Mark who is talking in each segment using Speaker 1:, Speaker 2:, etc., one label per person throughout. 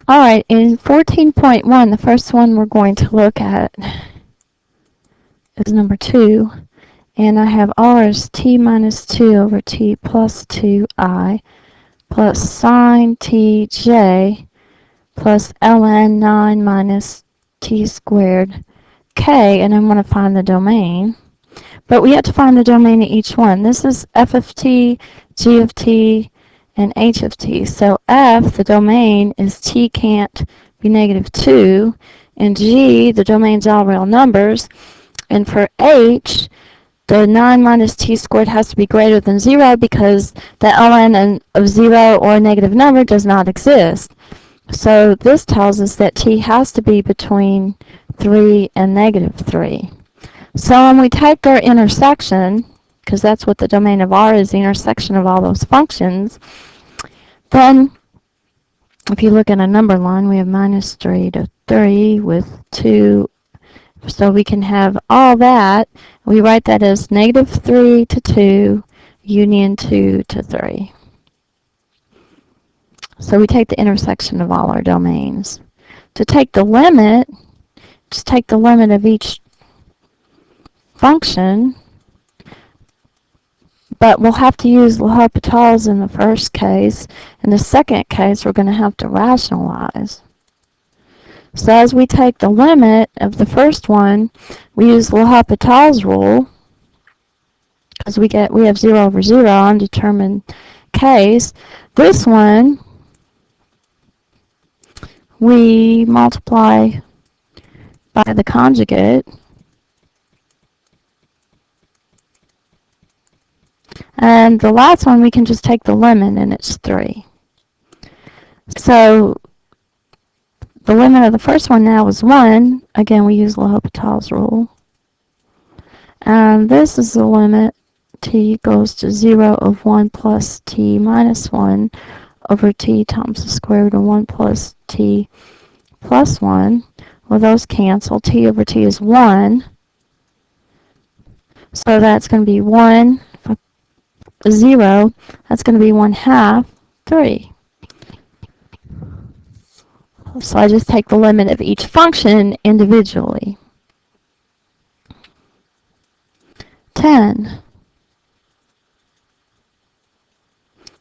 Speaker 1: Alright, in 14.1, the first one we're going to look at is number 2. And I have r as t minus 2 over t plus 2I plus sine tj plus ln 9 minus t squared k, and I want to find the domain. But we have to find the domain of each one. This is f of t, g of t, and h of t. So f, the domain, is t can't be negative 2, and g, the domain's all real numbers, and for h, the 9 minus t squared has to be greater than 0 because the ln of 0 or a negative number does not exist. So this tells us that t has to be between 3 and negative 3. So when we take their intersection, because that's what the domain of R is, the intersection of all those functions, then if you look at a number line, we have minus 3 to 3 with 2. So we can have all that. We write that as negative 3 to 2 union 2 to 3. So we take the intersection of all our domains. To take the limit, just take the limit of each function, but we'll have to use L'Hopital's in the first case. In the second case, we're going to have to rationalize. So as we take the limit of the first one, we use L'Hopital's rule, because we have 0 over 0, undetermined case. This one, we multiply by the conjugate, and the last one we can just take the limit, and it's 3. So the limit of the first one now is 1. Again, we use L'Hopital's rule. And this is the limit. T goes to 0 of 1 plus t minus 1 over t times the square root of 1 plus t plus 1. Well, those cancel. T over t is 1. So that's going to be 1, 0. That's going to be 1/2, 3. So I just take the limit of each function individually. 10.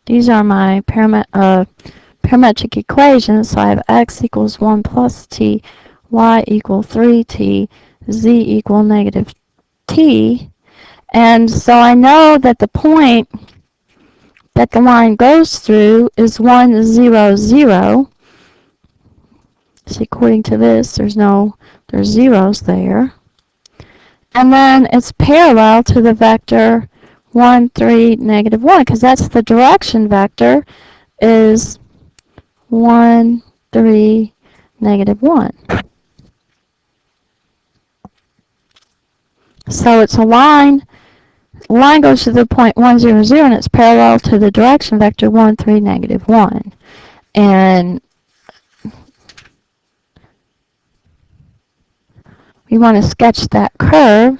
Speaker 1: These are my parametric equations. So I have x equals 1 plus t, y equal 3t, z equal negative t. And so I know that the point that the line goes through is 1, 0, 0. So according to this, there's zeros there. And then it's parallel to the vector 1, 3, negative 1, because that's the direction vector, is 1, 3, negative 1. So it's a line. The line goes to the point 1, 0, 0, and it's parallel to the direction vector 1, 3, negative 1. And we want to sketch that curve.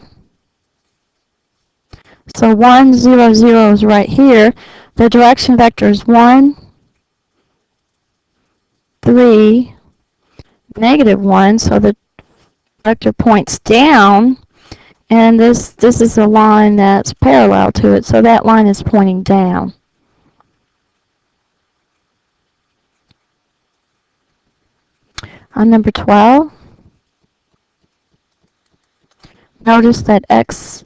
Speaker 1: So 1, 0, 0 is right here. The direction vector is 1, 3, negative 1. So the vector points down, and this is a line that's parallel to it. So that line is pointing down. On number 12, notice that x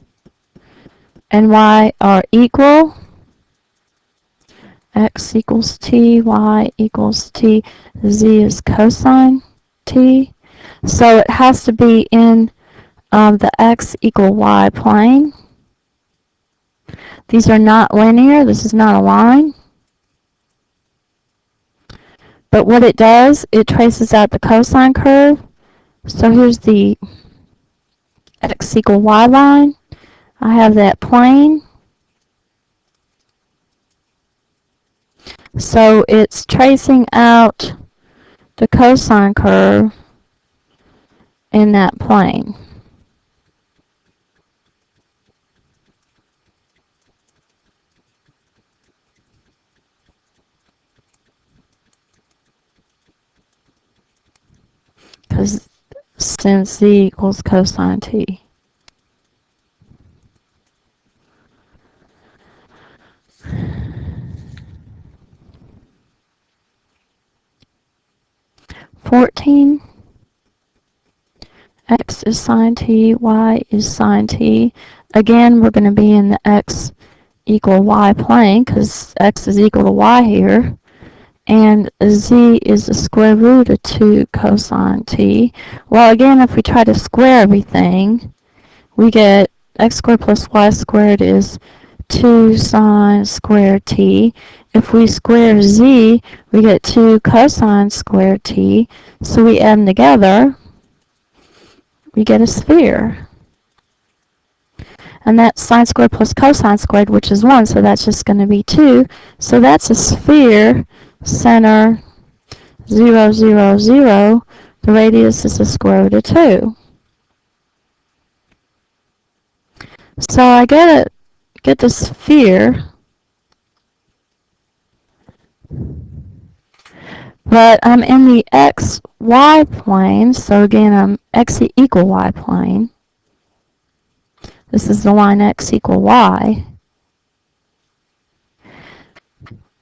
Speaker 1: and y are equal. X equals t, y equals t, z is cosine t. So it has to be in the x equal y plane. These are not linear. This is not a line. But what it does, it traces out the cosine curve. So here's the x equal y line. I have that plane. So it's tracing out the cosine curve in that plane. instance, z equals cosine t. X is sine t, y is sine t. Again, we're going to be in the x equal y plane because x is equal to y here. And z is the square root of 2 cosine t. Well, again, if we try to square everything, we get x squared plus y squared is 2 sine squared t. If we square z, we get 2 cosine squared t. So we add them together, we get a sphere. And that's sine squared plus cosine squared, which is 1, so that's just going to be 2. So that's a sphere, center 0, 0, 0. The radius is the square root of 2. So I get the sphere, but I'm in the x, y plane, so again I'm x equal y plane. This is the line x equal y.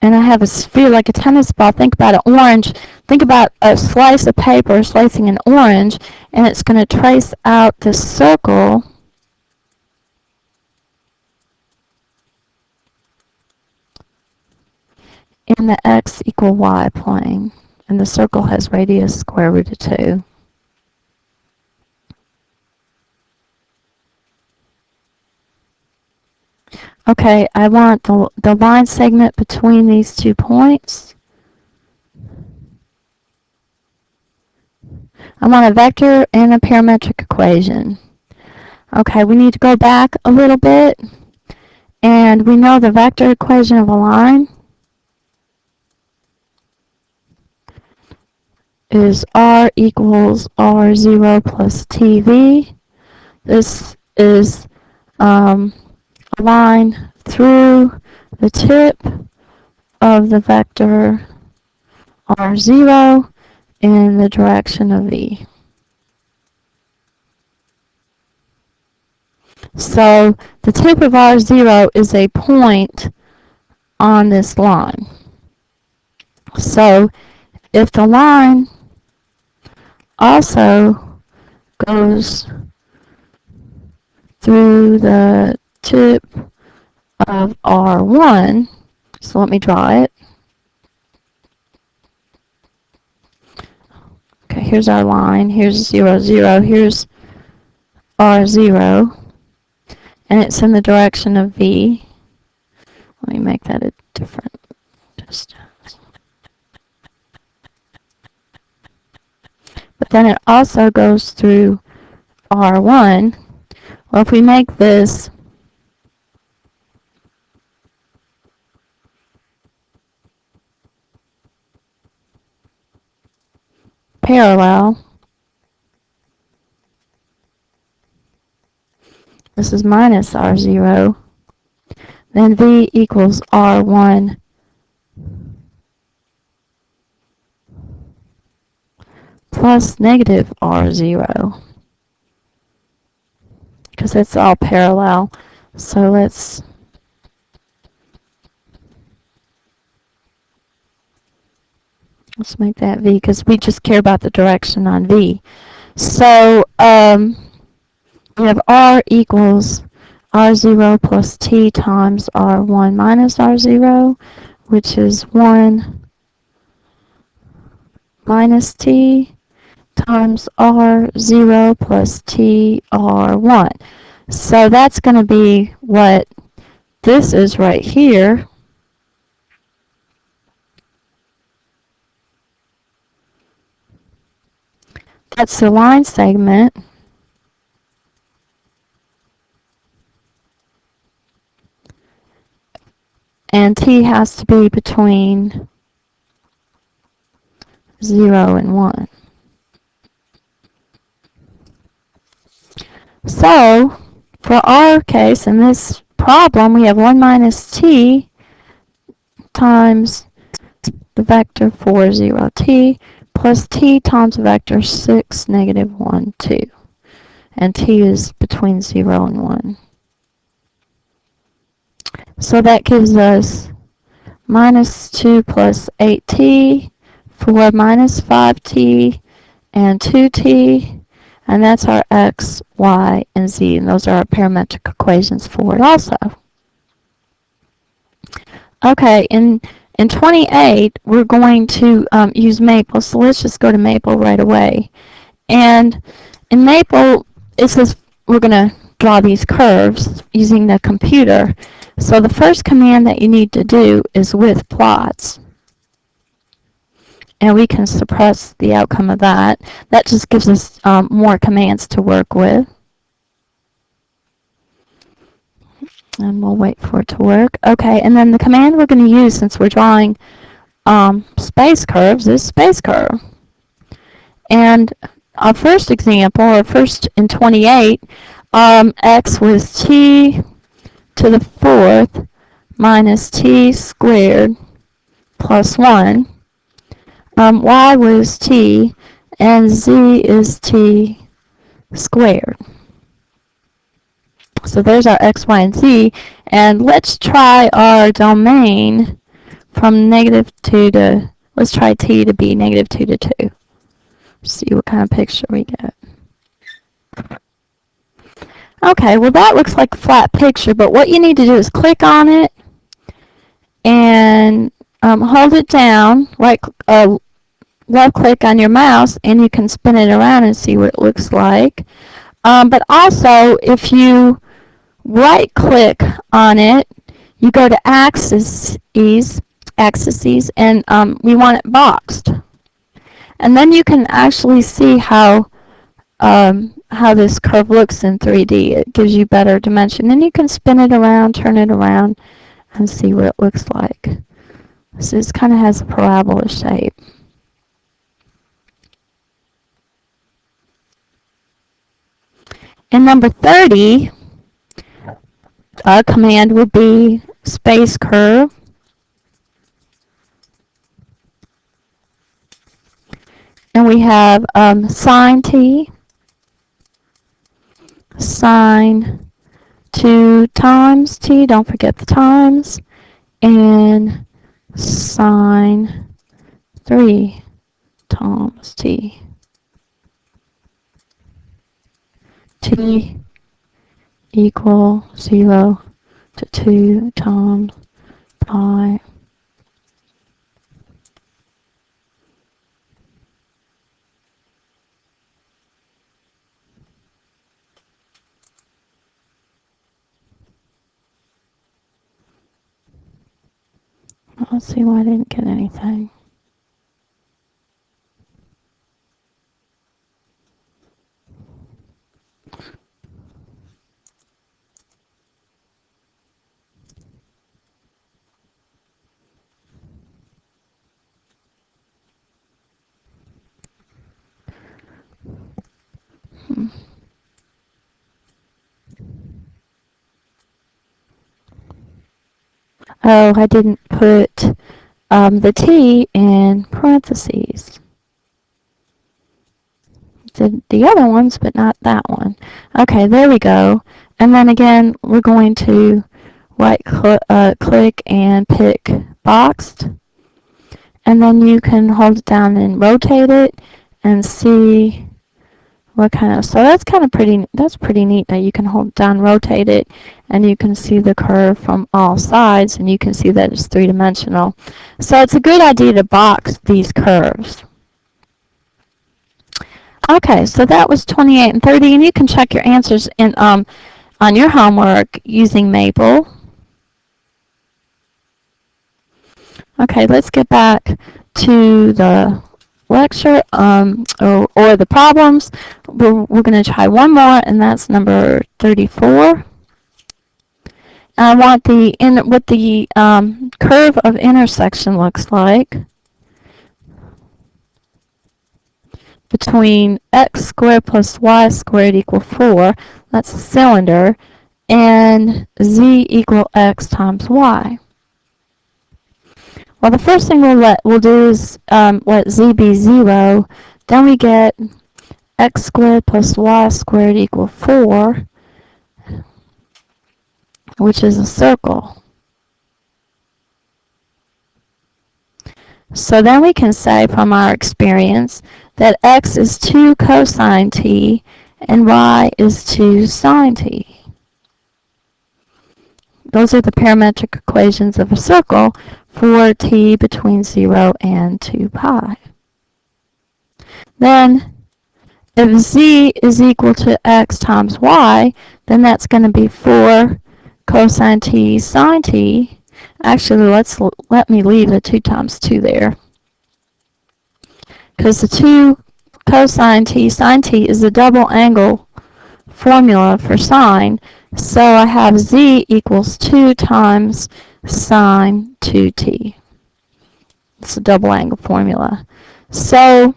Speaker 1: And I have a sphere like a tennis ball. Think about an orange. Think about a slice of paper slicing an orange, and it's going to trace out this circle in the x equal y plane. And the circle has radius square root of 2. Okay, I want the line segment between these 2 points. I want a vector and a parametric equation. Okay, we need to go back a little bit, and we know the vector equation of a line is r equals r0 plus tv. This is a line through the tip of the vector r0 in the direction of v. So the tip of r0 is a point on this line. So if the line also goes through the tip of R1, so let me draw it. Okay, here's our line, here's 0, 0, here's R0, and it's in the direction of V. Let me make that a different distance. But then it also goes through R1. Well, if we make this parallel, this is minus R0, then V equals R1 plus negative R0, because it's all parallel. So let's make that V, because we just care about the direction on V. So we have R equals R0 plus T times R1 minus R0, which is 1 minus T times R0 plus T R1. So that's going to be what this is right here. That's the line segment. And T has to be between 0 and 1. So, for our case, in this problem, we have 1 minus T times the vector 4, 0, T plus t times vector 6, negative 1, 2. And t is between 0 and 1. So that gives us minus 2 plus 8t, 4 minus 5t, and 2t. And that's our x, y, and z. And those are our parametric equations for it also. Okay, in 28, we're going to use Maple. So let's just go to Maple right away. And in Maple, it says we're going to draw these curves using the computer. So the first command that you need to do is with plots. And we can suppress the outcome of that. That just gives us more commands to work with. And we'll wait for it to work. Okay, and then the command we're going to use since we're drawing space curves is space curve. And our first example, or first in 28, x was t to the 4th minus t squared plus 1. Y was t, and z is t squared. So there's our x, y, and z. And let's try our domain from negative 2 to, let's try t to be negative 2 to 2. See what kind of picture we get. Okay, well that looks like a flat picture, but what you need to do is click on it and hold it down, left click on your mouse, and you can spin it around and see what it looks like. But also, if you right click on it, you go to axes, and we want it boxed. And then you can actually see how this curve looks in 3D. It gives you better dimension. And you can spin it around, turn it around, and see what it looks like. So this kind of has a parabola shape. In number 30, our command would be space curve. And we have sine t, sine 2 times t, don't forget the times, and sine 3 times t. T equal 0 to 2 times pi. Let's see why I didn't get anything. Oh, I didn't put the t in parentheses. Did the other ones, but not that one. Okay, there we go. And then again, we're going to right click and pick boxed. And then you can hold it down and rotate it and see what kind of, so that's pretty neat that you can hold it down, rotate it, and you can see the curve from all sides, and you can see that it's three-dimensional. So it's a good idea to box these curves. Okay, so that was 28 and 30, and you can check your answers in on your homework using Maple. Okay, let's get back to the lecture or the problems. We're going to try one more, and that's number 34. I want what the curve of intersection looks like between x squared plus y squared equal 4, that's a cylinder, and z equal x times y. Well, the first thing we'll do is let z be 0. Then we get x squared plus y squared equal 4, which is a circle. So then we can say from our experience that x is 2 cosine t and y is 2 sine t. Those are the parametric equations of a circle for t between 0 and 2 pi. Then, if z is equal to x times y, then that's going to be 4 cosine t sine t. Actually, let me leave the 2 times 2 there, because the 2 cosine t sine t is a double angle formula for sine. So I have z equals 2 times sine 2t. It's a double angle formula. So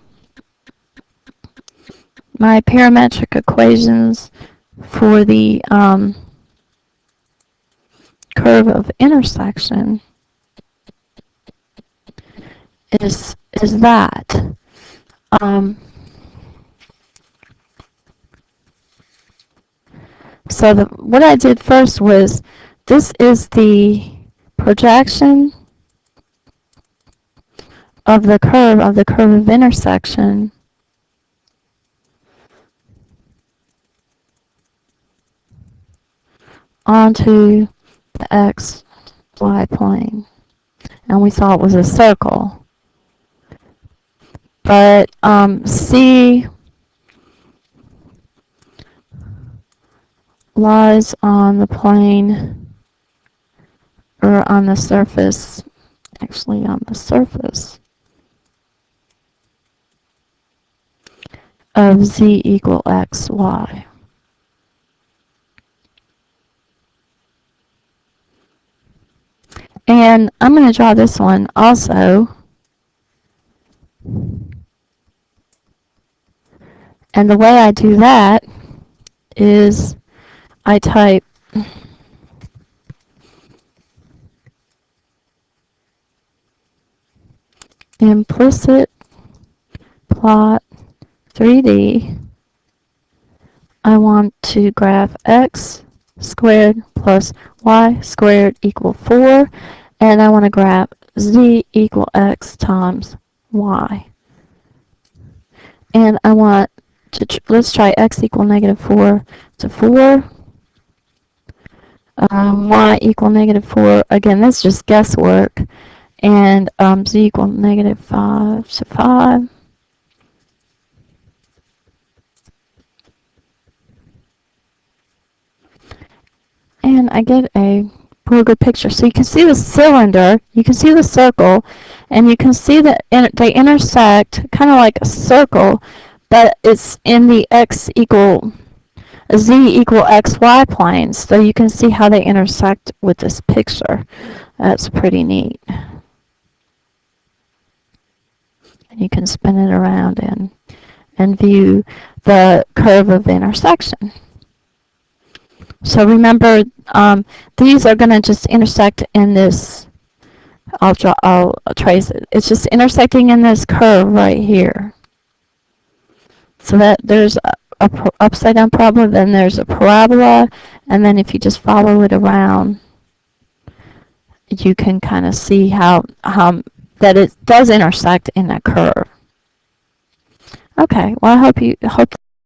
Speaker 1: my parametric equations for the curve of intersection is that. So what I did first was, this is the projection of the curve of intersection onto the xy plane. And we saw it was a circle. But C lies on the plane, or on the surface, actually on the surface of z equal x, y. And I'm going to draw this one also. And the way I do that is I type implicit plot 3D. I want to graph x squared plus y squared equal 4, and I want to graph z equal x times y. And I want to, let's try x equal negative 4 to 4. Y equal negative 4, again, that's just guesswork. And z equal negative 5 to 5. And I get a real good picture. So you can see the cylinder, you can see the circle, and you can see that they intersect kind of like a circle, but it's in the z equal xy planes. So you can see how they intersect with this picture. That's pretty neat. And you can spin it around and view the curve of intersection. So remember, these are going to just intersect in this. I'll trace it. It's just intersecting in this curve right here. So that there's a upside down parabola, then there's a parabola, and then if you just follow it around, you can kind of see how that it does intersect in that curve. Okay. Well, I hope